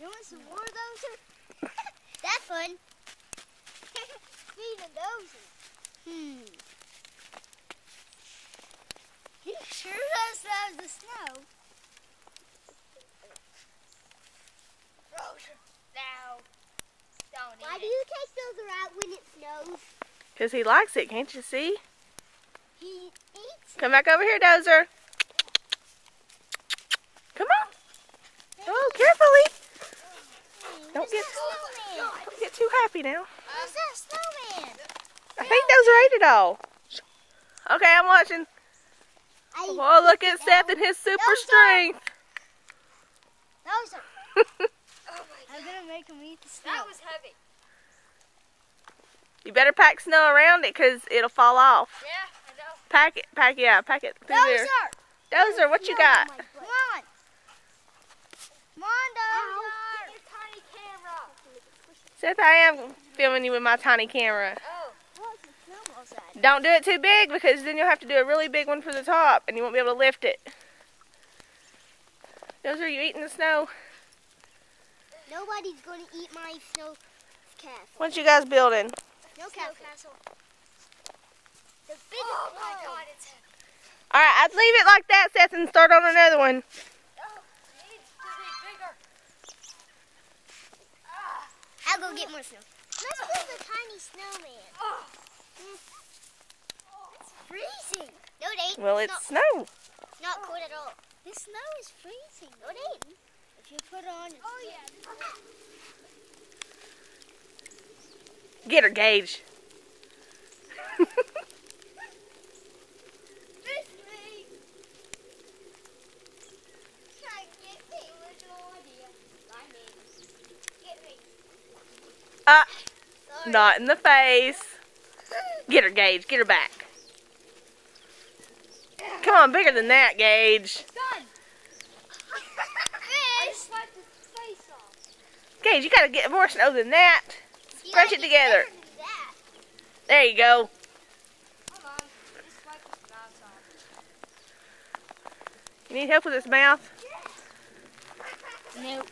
You want some more of those? That's fun. Feeding those. He sure does love the snow. No. Don't Why do you take those out when it snows? Because he likes it, can't you see? He eats Come back over here, Dozer. Come on. Oh, carefully. Don't get too happy now. Who's that snowman? I think Dozer ate it all. Okay, I'm watching. Oh, look at Seth and his super strength. Dozer. I'm going to make him eat the snow. That was heavy. You better pack snow around it because it'll fall off. Yeah, I know. Pack it through there. Dozer, what you got? Come on. Come on, Dozer. Get your tiny camera. Seth, I am filming you with my tiny camera. Oh. What's the snowball's at? Don't do it too big because then you'll have to do a really big one for the top and you won't be able to lift it. Dozer, you eating the snow? Nobody's going to eat my snow castle. What you guys building? Snow castle. The biggest one. My God, it's heavy. Alright, I'd leave it like that, Seth, and start on another one. Oh, it needs to be bigger. I'll go get more snow. Let's build a tiny snowman. It's freezing. No, it ain't. Well, it's snow. Not cold at all. This snow is freezing. No, it ain't. If you put it on, it's Get her, Gage. Not in the face. Get her, Gage. Get her back. Come on, bigger than that, Gage. done. I just wiped his face off. Gage, you gotta get more snow than that. Crunch it together. There you go. Hold on. Just wipe his mouth off. You need help with his mouth? Nope.